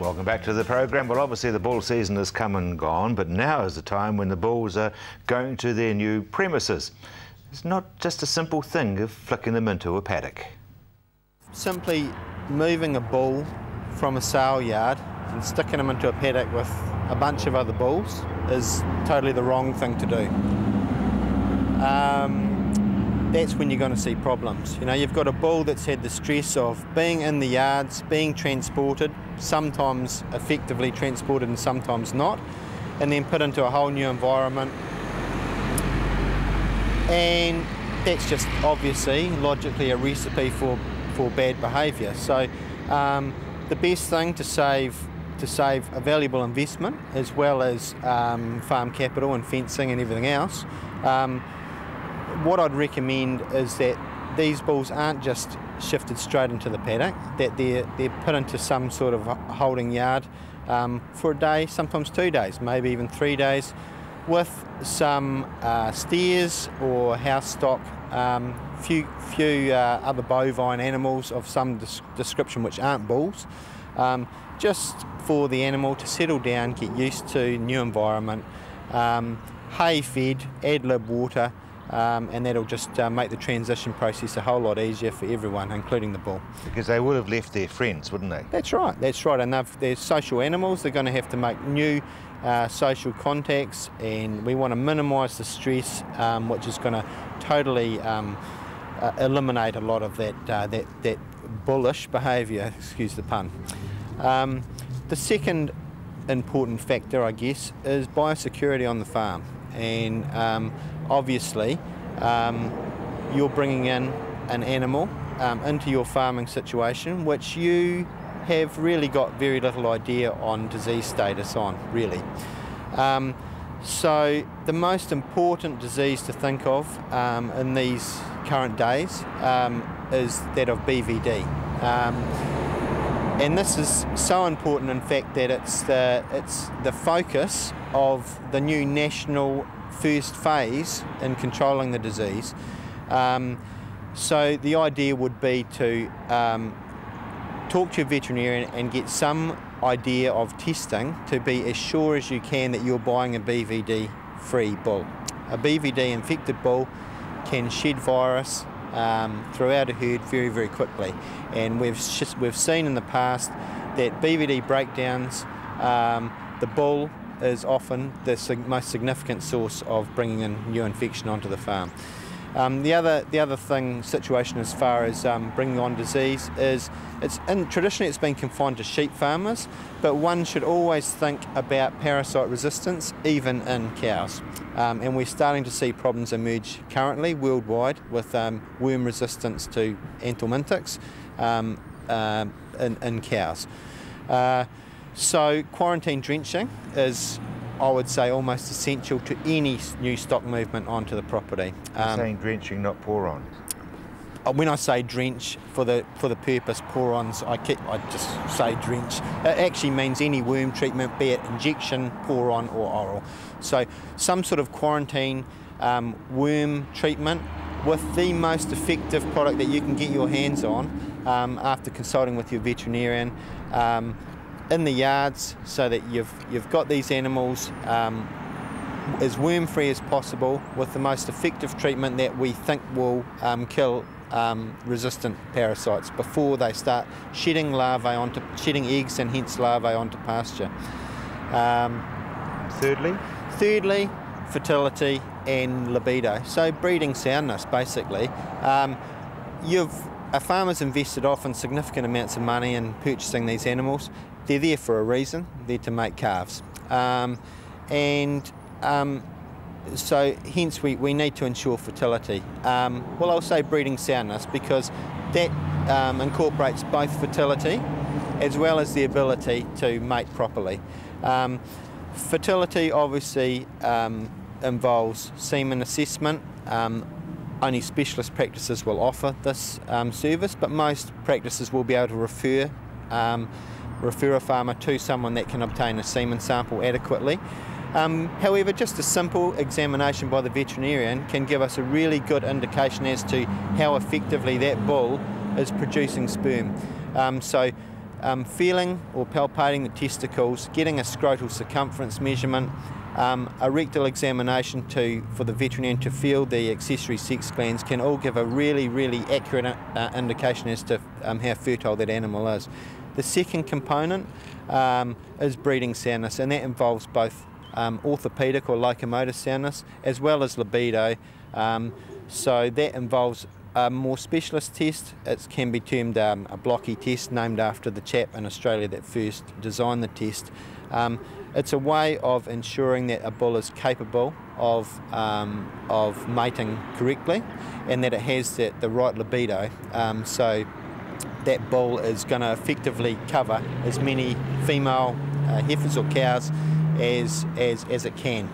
Welcome back to the program. Well, obviously the bull season has come and gone, but now is the time when the bulls are going to their new premises. It's not just a simple thing of flicking them into a paddock. Simply moving a bull from a sale yard and sticking them into a paddock with a bunch of other bulls is totally the wrong thing to do. That's when you're going to see problems. You know, you've got a bull that's had the stress of being in the yards, being transported, sometimes effectively transported and sometimes not, and then put into a whole new environment. And that's just obviously, logically, a recipe for bad behaviour. So the best thing to save a valuable investment, as well as farm capital and fencing and everything else, what I'd recommend is that these bulls aren't just shifted straight into the paddock, that they're put into some sort of holding yard for a day, sometimes 2 days, maybe even 3 days, with some steers or house stock, few other bovine animals of some description which aren't bulls, just for the animal to settle down, get used to new environment, hay fed, ad lib water, and that'll just make the transition process a whole lot easier for everyone, including the bull. Because they would have left their friends, wouldn't they? That's right, and they're social animals. They're going to have to make new social contacts, and we want to minimise the stress, which is going to totally eliminate a lot of that bullish behaviour, excuse the pun. The second important factor, I guess, is biosecurity on the farm, and obviously you're bringing in an animal into your farming situation which you have really got very little idea on disease status on, really. So the most important disease to think of in these current days is that of BVD. And this is so important, in fact, that it's the focus of the new national first phase in controlling the disease. So the idea would be to talk to your veterinarian and get some idea of testing to be as sure as you can that you're buying a BVD-free bull. A BVD-infected bull can shed virus throughout a herd very, very quickly. And we've seen in the past that BVD breakdowns, the bull is often the most significant source of bringing in new infection onto the farm. The other situation as far as bringing on disease is, traditionally it's been confined to sheep farmers, but one should always think about parasite resistance even in cows. And we're starting to see problems emerge currently worldwide with worm resistance to anthelmintics in cows. So quarantine drenching is, I would say, almost essential to any new stock movement onto the property. You're saying drenching, not pour on? When I say drench, for the purpose, pour-ons, I just say drench. It actually means any worm treatment, be it injection, pour-on or oral. So some sort of quarantine worm treatment with the most effective product that you can get your hands on after consulting with your veterinarian, in the yards, so that you've got these animals as worm-free as possible with the most effective treatment that we think will kill resistant parasites before they start shedding eggs and hence larvae onto pasture. Thirdly, fertility and libido. So breeding soundness, basically. A farmer's invested often significant amounts of money in purchasing these animals. They're there for a reason. They're to make calves. So hence we need to ensure fertility. Well, I'll say breeding soundness because that incorporates both fertility as well as the ability to mate properly. Fertility obviously involves semen assessment. Only specialist practices will offer this service, but most practices will be able to refer a farmer to someone that can obtain a semen sample adequately. However, just a simple examination by the veterinarian can give us a really good indication as to how effectively that bull is producing sperm. So feeling or palpating the testicles, getting a scrotal circumference measurement, a rectal examination for the veterinarian to feel the accessory sex glands can all give a really accurate indication as to how fertile that animal is. The second component is breeding soundness, and that involves both orthopedic or locomotor soundness as well as libido. So that involves a more specialist test. It can be termed a blocky test, named after the chap in Australia that first designed the test. It's a way of ensuring that a bull is capable of mating correctly, and that it has the right libido. So that bull is going to effectively cover as many female heifers or cows as it can.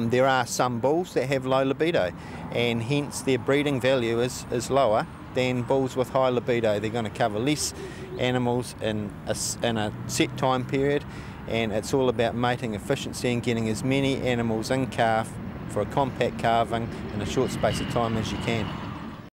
There are some bulls that have low libido, and hence their breeding value is lower than bulls with high libido. They're going to cover less animals in a set time period, and it's all about mating efficiency and getting as many animals in calf for a compact calving in a short space of time as you can.